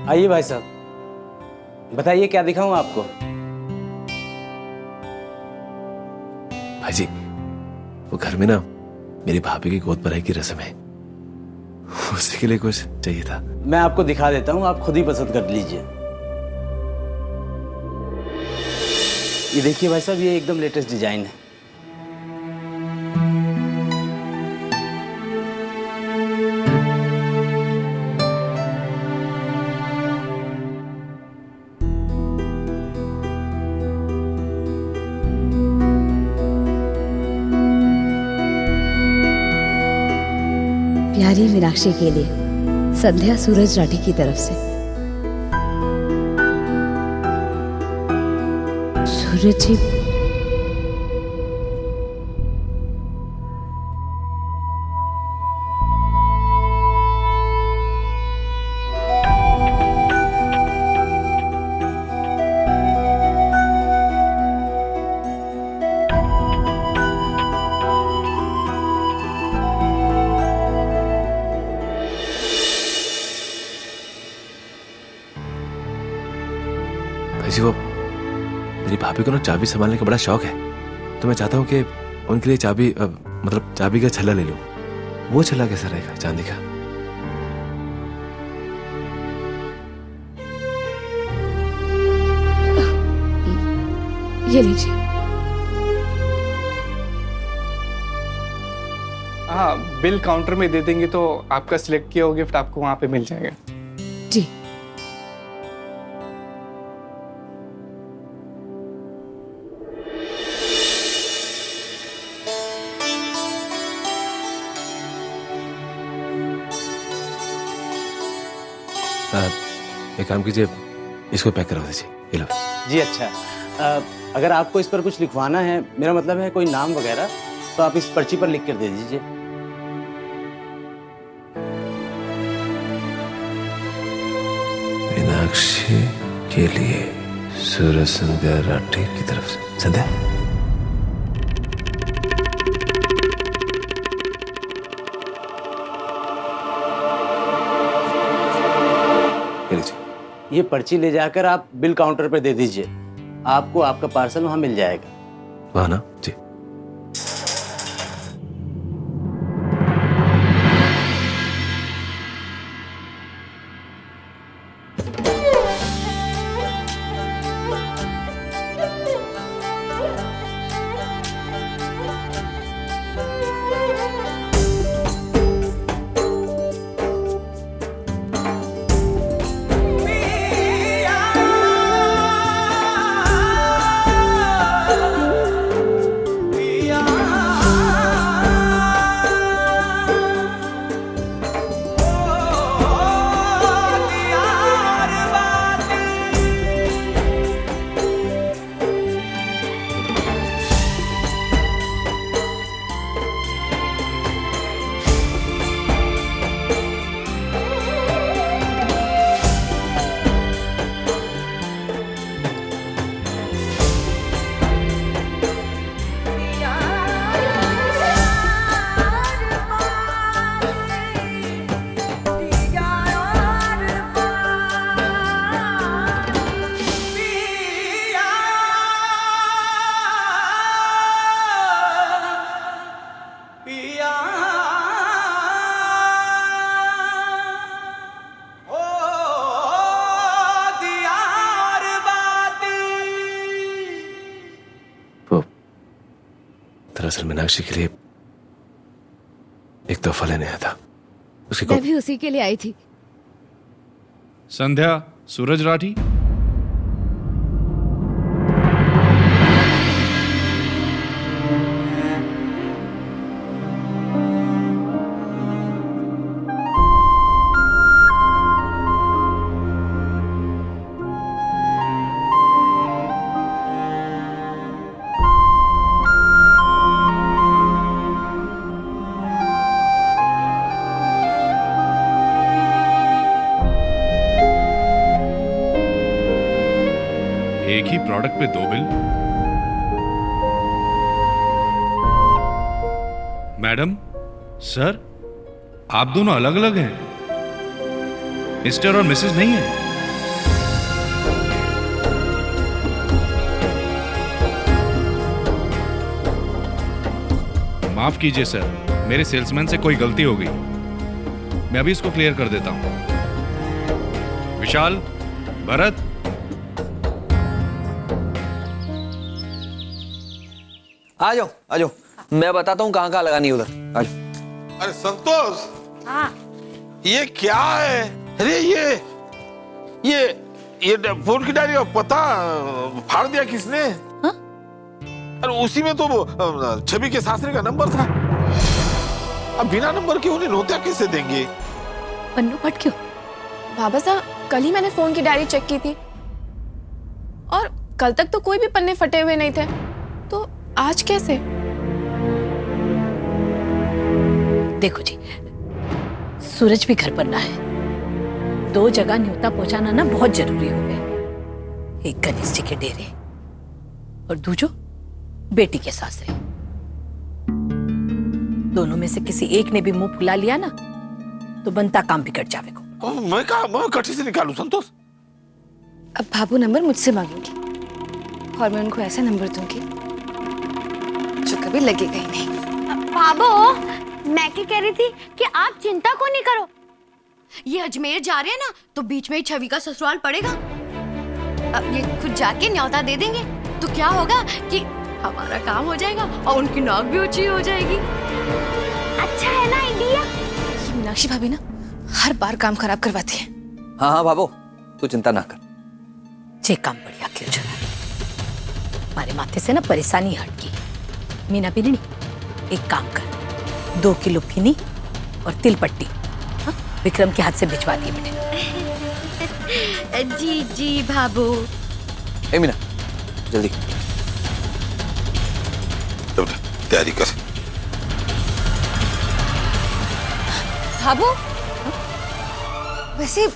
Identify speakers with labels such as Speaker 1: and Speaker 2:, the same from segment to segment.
Speaker 1: आइए भाई साहब, बताइए क्या दिखाऊं आपको।
Speaker 2: भाई जी, वो घर में ना मेरी भाभी की गोद भराई की रस्म है, उसी के लिए कुछ चाहिए था।
Speaker 1: मैं आपको दिखा देता हूं, आप खुद ही पसंद कर लीजिए। ये देखिए भाई साहब, ये एकदम लेटेस्ट डिजाइन है।
Speaker 3: प्यारी मीनाक्षी के लिए संध्या सूरज राठी की तरफ से। सूरज जी,
Speaker 2: भाई जी, वो मेरी भाभी को ना चाबी संभालने का बड़ा शौक है, तो मैं चाहता हूँ कि उनके लिए चाबी मतलब चाबी का छल्ला ले लूं। वो छल्ला कैसा रहेगा चांदी का?
Speaker 3: ये लीजिए।
Speaker 4: हाँ, बिल काउंटर में दे देंगे तो आपका सिलेक्ट किया हुआ गिफ्ट आपको वहां पे मिल जाएगा।
Speaker 3: जी।
Speaker 2: एक काम कीजिए, इसको पैक करवा दीजिए। ये लो।
Speaker 1: जी अच्छा, अगर आपको इस पर कुछ लिखवाना है, मेरा मतलब है कोई नाम वगैरह, तो आप इस पर्ची पर लिख कर दे दीजिए।
Speaker 2: मीनाक्षी के लिए सूरज संध्या राठी की तरफ से। संध्या,
Speaker 1: ये पर्ची ले जाकर आप बिल काउंटर पर दे दीजिए, आपको आपका पार्सल वहां मिल जाएगा।
Speaker 2: वहाँ ना जी। दरअसल मीनाक्षी के लिए एक तोहफा लेने आया था, उसकी
Speaker 3: मैं भी उसी के लिए आई थी।
Speaker 5: संध्या सूरज राठी। एक ही प्रोडक्ट पे 2 बिल। मैडम, सर, आप दोनों अलग अलग हैं, मिस्टर और मिसेस नहीं हैं। माफ कीजिए सर, मेरे सेल्समैन से कोई गलती हो गई। मैं अभी इसको क्लियर कर देता हूँ। विशाल, भरत,
Speaker 6: आ जाओ आ जाओ, मैं बताता हूँ कहाँ कहाँ लगानी है उधर। आ जाओ।
Speaker 7: अरे संतोष, ये क्या है? अरे ये फोन की डायरी का पता फाड़ दिया किसने? अरे उसी में तो वो छवि के सासरे का नंबर था। अब बिना नंबर के उन्हें नोटिया कैसे देंगे?
Speaker 8: पन्नू फट क्यों? बाबा साहब, कल ही मैंने फोन की डायरी चेक की थी और कल तक तो कोई भी पन्ने फटे हुए नहीं थे, तो आज कैसे?
Speaker 3: देखो जी, सूरज भी घर पर ना है, 2 जगह न्योता पहुंचाना ना बहुत जरूरी हो गए। एक गणेश जी के डेरे और दूजो बेटी के सासरे। दोनों में से किसी एक ने भी मुंह फुला लिया ना तो बनता काम बिगड़ जाएगा।
Speaker 7: मैं कठी से निकालूं संतोष?
Speaker 8: अब भाभू नंबर मुझसे मांगेंगे और मैं उनको ऐसा नंबर दूंगी जो कभी लगेगा ही नहीं।
Speaker 9: बाबो, मैं क्या कह रही थी कि आप चिंता को नहीं करो। ये अजमेर जा रहे हैं ना, तो बीच में ही छवि का ससुराल पड़ेगा। अब ये खुद जाके न्योता दे देंगे तो क्या होगा कि हमारा काम हो जाएगा और उनकी नाक भी ऊंची हो जाएगी। अच्छा है ना आइडिया?
Speaker 8: ये मीनाक्षी भाभी ना हर बार काम खराब करवाती है।
Speaker 6: हाँ हाँ बाबू, तू चिंता ना कर।
Speaker 3: जे काम बढ़िया क्यों चला, हमारे माथे से ना परेशानी हट गई। मीना बिरनी, एक काम कर, 2 किलो फिनी और तिल पट्टी विक्रम के हाथ से भिजवा दिए बेटे।
Speaker 9: जी जी भाभू।
Speaker 6: ए मीना, जल्दी
Speaker 7: तैयारी कर।
Speaker 8: भाभू, वैसे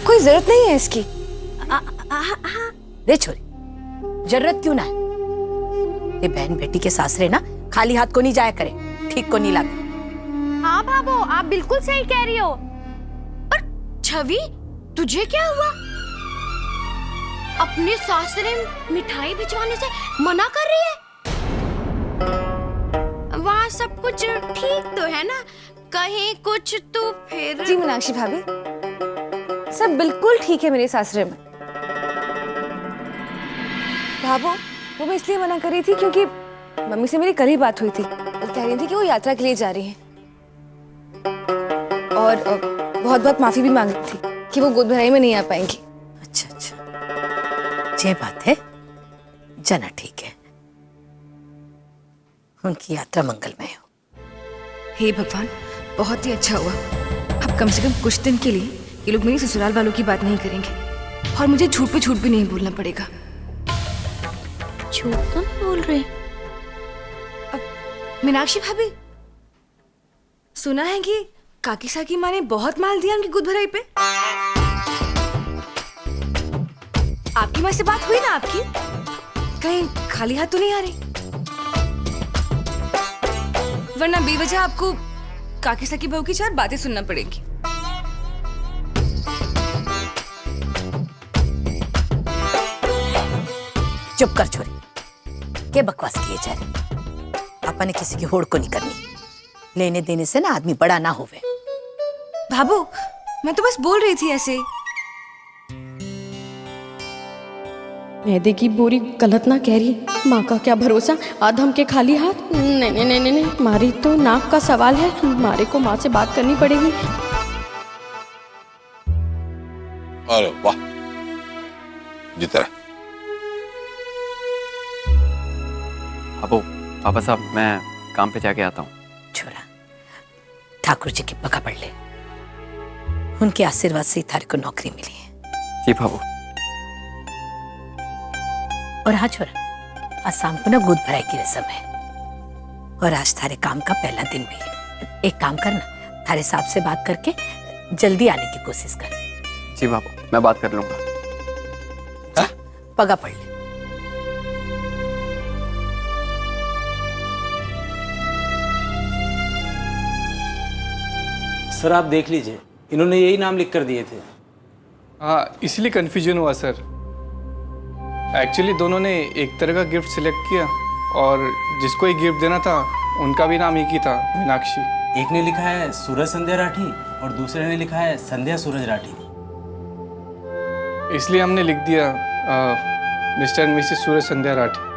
Speaker 8: कोई जरूरत नहीं है इसकी।
Speaker 3: रे छोरी, जरूरत क्यों ना है? ये बहन बेटी के सासरे ना खाली हाथ को नहीं जाया करे, ठीक को नहीं लागे।
Speaker 9: हाँ भाभू, आप बिल्कुल सही कह रही हो। पर छवि, तुझे क्या हुआ? अपने सासरे मिठाई भिजवाने से मना कर रही है? वहाँ सब कुछ ठीक तो है ना? कहीं कुछ तो फिर।
Speaker 8: जी मीनाक्षी भाभी, सब बिल्कुल ठीक है मेरे सासरे में। भाभू, वो मैं इसलिए मना कर रही थी क्योंकि मम्मी से मेरी कल ही बात हुई थी। वो कह रही थी कि वो यात्रा के लिए जा रही हैं और बहुत बहुत माफी भी मांग रही थी कि वो गोद भराई में नहीं आ पाएंगी।
Speaker 3: अच्छा अच्छा, ये बात है, जाना ठीक है। उनकी यात्रा मंगलमय हो।
Speaker 8: हे भगवान, बहुत ही अच्छा हुआ। अब कम से कम कुछ दिन के लिए ये लोग मेरी ससुराल वालों की बात नहीं करेंगे और मुझे झूठ पे झूठ भी नहीं बोलना पड़ेगा।
Speaker 9: झूठ तो नहीं बोल रहे।
Speaker 8: मीनाक्षी भाभी, सुना है कि काकी साकी माँ ने बहुत माल दिया उनकी गोद भराई पे। आपकी माँ से बात हुई ना आपकी? कहीं खाली हाथ तो नहीं आ रही? वरना बेवजह आपको काकी साकी बहू की 4 बातें सुनना पड़ेगी।
Speaker 3: चुप कर छोरी, के बकवास किए जा रहे। पापा ने किसी की होड़ को नहीं करनी, लेने देने से ना आदमी बड़ा ना होवे।
Speaker 8: भाभू, मैं तो बस बोल रही थी ऐसे।
Speaker 10: मैदे की बोरी गलत ना कह रही, माँ का क्या भरोसा, आधम के खाली हाथ। नहीं नहीं नहीं नहीं, हमारी तो नाक का सवाल है, हमारे को माँ से बात करनी पड़ेगी।
Speaker 7: अरे वाह, जीता है।
Speaker 6: बाबू, पापा साहब, मैं काम पे जाके आता हूँ।
Speaker 3: छोरा, ठाकुर जी की पकड़ ले, उनके आशीर्वाद से थारे को नौकरी मिली है।
Speaker 6: जी बाबू।
Speaker 3: और हाँ छोरा, आज शाम को ना गोद भराई की रस्म है और आज थारे काम का पहला दिन भी है। एक काम करना, थारे साहब से बात करके जल्दी आने की कोशिश कर।
Speaker 6: जी बाबू, मैं बात कर लूंगा।
Speaker 3: पगा पड़ ले।
Speaker 1: सर आप देख लीजिए, इन्होंने यही नाम लिख कर दिए थे।
Speaker 4: हाँ, इसलिए कंफ्यूजन हुआ सर। एक्चुअली दोनों ने एक तरह का गिफ्ट सिलेक्ट किया और जिसको ये गिफ्ट देना था उनका भी नाम एक ही था, मीनाक्षी।
Speaker 1: एक ने लिखा है सूरज संध्या राठी और दूसरे ने लिखा है संध्या सूरज राठी।
Speaker 4: इसलिए हमने लिख दिया मिस्टर एंड मिसेस सूरज संध्या राठी।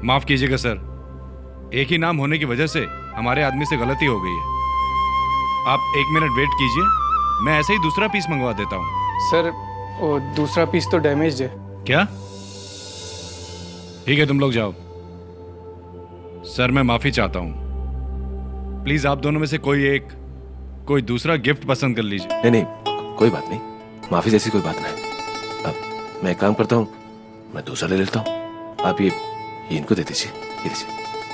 Speaker 5: माफ कीजिएगा सर, एक ही नाम होने की वजह से हमारे आदमी से गलती हो गई है। आप 1 मिनट वेट कीजिए, मैं ऐसे ही दूसरा पीस मंगवा देता हूँ।
Speaker 4: सर वो दूसरा पीस तो डैमेज है।
Speaker 5: क्या? ठीक है, तुम लोग जाओ। सर मैं माफी चाहता हूँ, प्लीज आप दोनों में से कोई दूसरा गिफ्ट पसंद कर लीजिए।
Speaker 2: नहीं नहीं, कोई बात नहीं, माफी जैसी कोई बात नहीं। अब मैं एक काम करता हूँ, मैं दूसरा ले लेता हूँ। आप ये इनको दे दीजिए, ये लीजिए।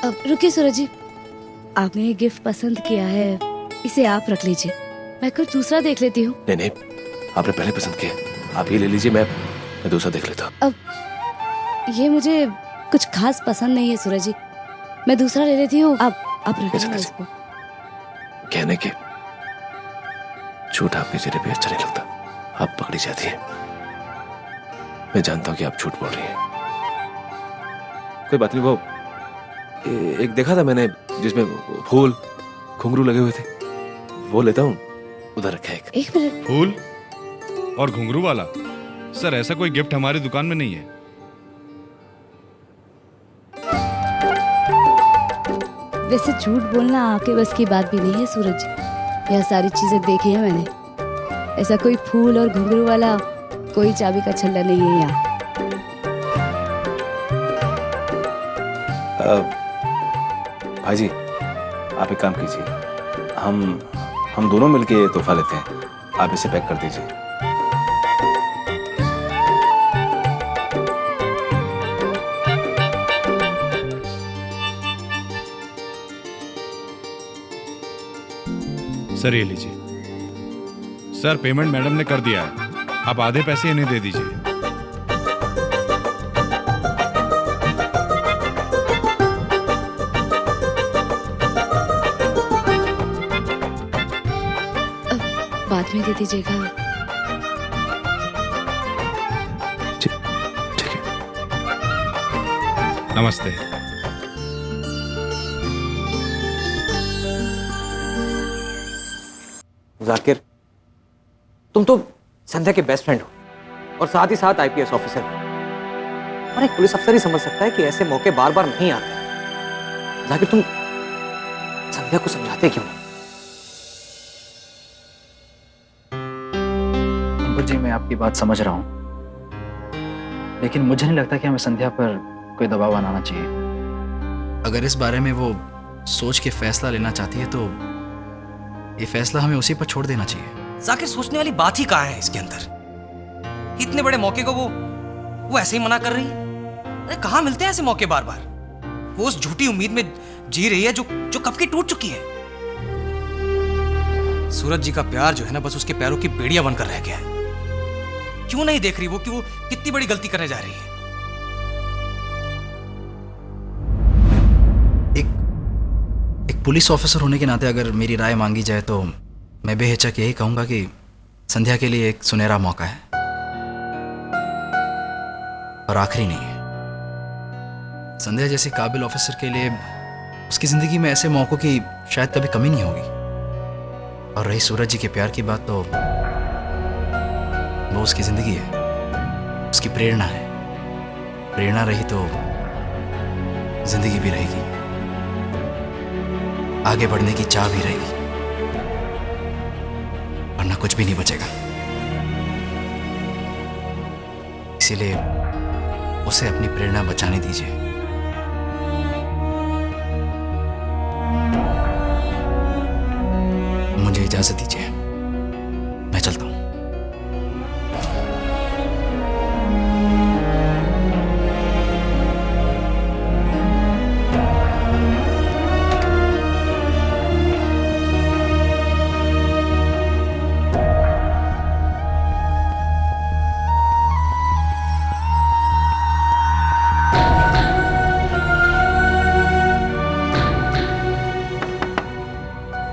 Speaker 11: अब रुकिए सूरज जी, आपने ये गिफ्ट पसंद किया है, इसे आप रख लीजिए, मैं कुछ दूसरा देख लेती हूँ।
Speaker 2: नहीं नहीं, आपने पहले पसंद किया, आप ये ले लीजिए, मैं दूसरा देख लेता हूँ।
Speaker 11: अब ये मुझे कुछ खास पसंद नहीं है सूरज जी, मैं दूसरा ले लेती हूँ, आप रखिए इसको।
Speaker 2: कहने के झूठ आपके चेहरे पे अच्छा नहीं लगता, आप पकड़ी जाती हैं। मैं जानता हूँ कि आप झूठ बोल रही हैं। कोई बात नहीं, वो एक देखा था मैंने जिसमें फूल घुंघरू लगे हुए थे, वो लेता हूँ, उधर रखा है
Speaker 11: एक मिनट।
Speaker 5: फूल और घुंघरू वाला? सर ऐसा कोई गिफ्ट हमारी दुकान में नहीं है।
Speaker 11: वैसे झूठ बोलना आपके बस की बात भी नहीं है सूरज जी, यह सारी चीजें देखी है मैंने, ऐसा कोई फूल और घुंघरू वाला कोई चाबी का छल्ला नहीं है यहाँ।
Speaker 2: भाई जी आप एक काम कीजिए, हम दोनों मिलके तोहफा लेते हैं, आप इसे पैक कर दीजिए।
Speaker 5: सर ये लीजिए। सर पेमेंट मैडम ने कर दिया है, आप आधे पैसे इन्हें दे दीजिए।
Speaker 11: बाद में दे दीजिएगा।
Speaker 2: ठीक है।
Speaker 5: नमस्ते।
Speaker 6: जाकिर, तुम तो संध्या के बेस्ट फ्रेंड हो और साथ ही साथ आईपीएस ऑफिसर, और एक पुलिस अफसर ही समझ सकता है कि ऐसे मौके बार बार नहीं आते। जाकिर तुम संध्या को समझाते क्यों नहीं?
Speaker 12: जी मैं आपकी बात समझ रहा हूँ, लेकिन मुझे नहीं लगता कि हमें संध्या पर कोई दबाव बनाना चाहिए। अगर इस बारे में वो सोच के फैसला लेना चाहती है तो ये फैसला हमें उसी पर छोड़ देना चाहिए।
Speaker 6: जाकिर सोचने वाली बात ही कहाँ है इसके अंदर? इतने बड़े मौके को वो ऐसे ही मना कर रही है। अरे कहाँ मिलते हैं ऐसे मौके बार बार? वो उस झूठी उम्मीद में जी रही है जो कब की टूट चुकी है। सूरज जी का प्यार जो है ना, बस उसके पैरों की बेड़ियां बनकर रह गया है। क्यों नहीं देख रही वो कि वो कितनी बड़ी गलती करने जा रही है?
Speaker 12: एक पुलिस ऑफिसर होने के नाते अगर मेरी राय मांगी जाए तो मैं बेहिचक यही कहूंगा कि संध्या के लिए एक सुनहरा मौका है और आखिरी नहीं है। संध्या जैसी काबिल ऑफिसर के लिए उसकी जिंदगी में ऐसे मौकों की शायद कभी कमी नहीं होगी। और रही सूरज जी के प्यार की बात, तो वो उसकी जिंदगी है, उसकी प्रेरणा है। प्रेरणा रही तो जिंदगी भी रहेगी, आगे बढ़ने की चाह भी रहेगी, वरना कुछ भी नहीं बचेगा। इसीलिए उसे अपनी प्रेरणा बचाने दीजिए। मुझे इजाजत दीजिए, मैं चलता हूं।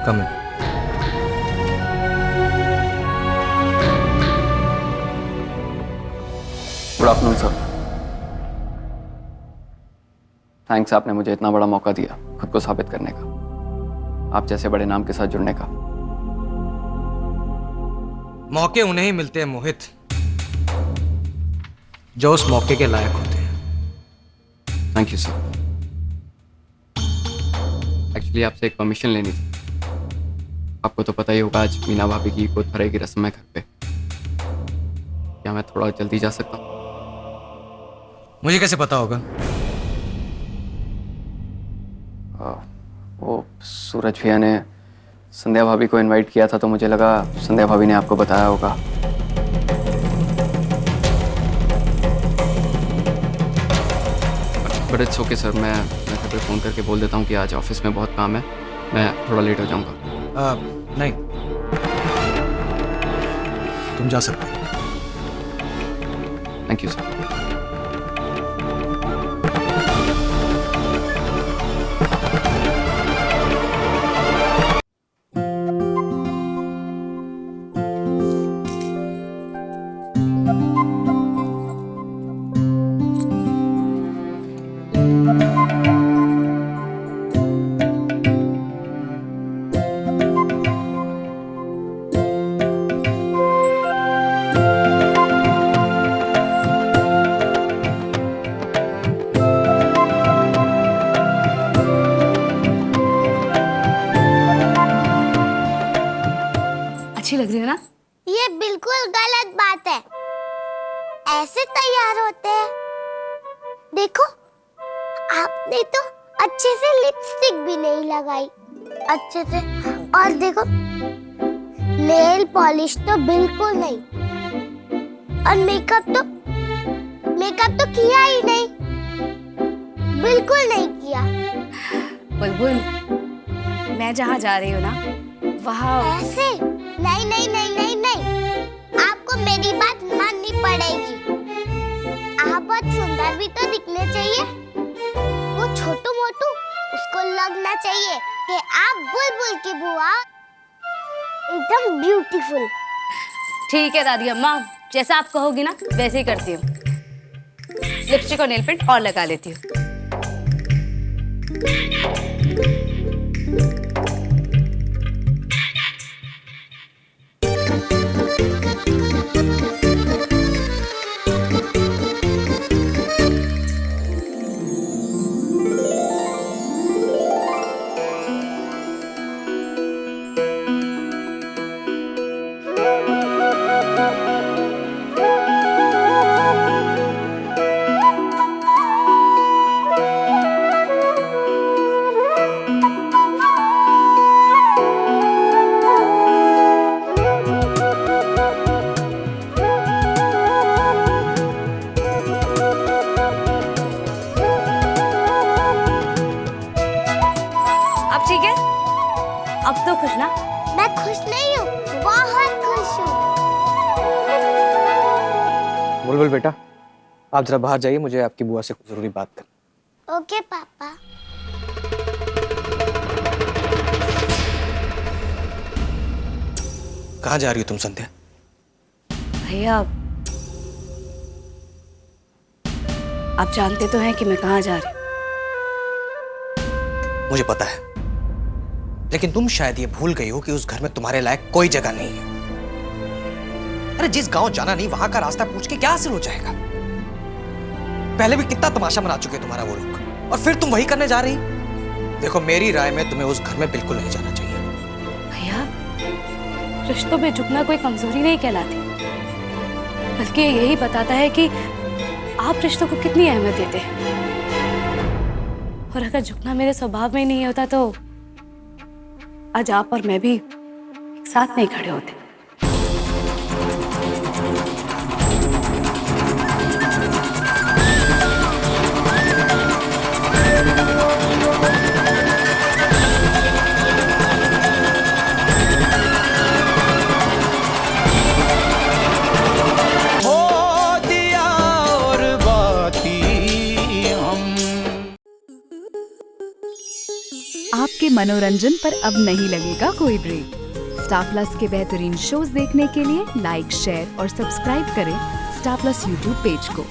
Speaker 6: कम है।
Speaker 12: Good afternoon sir.
Speaker 13: थैंक्स, आपने मुझे इतना बड़ा मौका दिया खुद को साबित करने का, आप जैसे बड़े नाम के साथ जुड़ने का।
Speaker 6: मौके उन्हें ही मिलते हैं मोहित, जो उस मौके के लायक होते हैं।
Speaker 13: Thank you sir. एक्चुअली आपसे एक परमिशन लेनी थी। आपको तो पता ही होगा आज मीना भाभी की गोद भराई की रस्म है घर पे। क्या मैं थोड़ा जल्दी जा सकता हूँ?
Speaker 6: मुझे कैसे पता होगा?
Speaker 13: वो सूरज भैया ने संध्या भाभी को इनवाइट किया था, तो मुझे लगा संध्या भाभी ने आपको बताया होगा। बट इट्स ओके सर, मैं घर पे फ़ोन करके बोल देता हूँ कि आज ऑफिस में बहुत काम है, मैं थोड़ा लेट हो जाऊँगा।
Speaker 6: नहीं, तुम जा सकते हो।
Speaker 13: Thank you sir.
Speaker 11: अच्छी लग रही है ना?
Speaker 9: ये बिल्कुल गलत बात है। ऐसे तैयार होते हैं? देखो, आपने तो अच्छे से लिपस्टिक भी नहीं लगाई अच्छे से, और देखो नेल पॉलिश तो बिल्कुल नहीं, और मेकअप तो किया ही नहीं, बिल्कुल नहीं किया।
Speaker 11: बुलबुल, मैं जहाँ जा रही हूँ ना वहाँ
Speaker 9: ऐसे नहीं नहीं नहीं नहीं नहीं, आपको मेरी बात माननी पड़ेगी। आप बहुत सुंदर भी तो दिखने चाहिए। वो छोटू मोटू उसको लगना चाहिए कि आप बुलबुल की बुआ, एकदम ब्यूटीफुल।
Speaker 11: ठीक है दादी अम्मा, जैसा आप कहोगी ना वैसे ही करती हूँ। लिपस्टिक और नेल पेंट और लगा लेती हूँ। अब तो खुश ना?
Speaker 9: मैं खुश नहीं हूँ, बहुत खुश हूँ।
Speaker 6: बुलबुल बेटा, आप जरा बाहर जाइए, मुझे आपकी बुआ से जरूरी बात करनी।
Speaker 9: ओके पापा।
Speaker 6: कहाँ जा रही हो तुम संध्या?
Speaker 11: भैया आप जानते तो हैं कि मैं कहाँ जा रही हूँ।
Speaker 6: मुझे पता है, लेकिन तुम शायद ये भूल गई हो कि उस घर में तुम्हारे लायक कोई जगह नहीं है। अरे जिस गांव जाना नहीं वहां का रास्ता पूछ के क्या हासिल हो जाएगा? पहले भी कितना तमाशा मना चुके तुम्हारा वो लोग, और फिर तुम वही करने जा रही। देखो मेरी राय में तुम्हें उस घर में बिल्कुल नहीं जाना चाहिए।
Speaker 11: भैया रिश्तों में झुकना कोई कमजोरी नहीं कहलाती, बल्कि यही बताता है कि आप रिश्तों को कितनी अहमियत देते हैं। और अगर झुकना मेरे स्वभाव में नहीं होता तो आज आप और मैं भी एक साथ नहीं खड़े होते।
Speaker 14: आपके मनोरंजन पर अब नहीं लगेगा कोई ब्रेक। स्टार प्लस के बेहतरीन शोज देखने के लिए लाइक, शेयर और सब्सक्राइब करें स्टार प्लस यूट्यूब पेज को।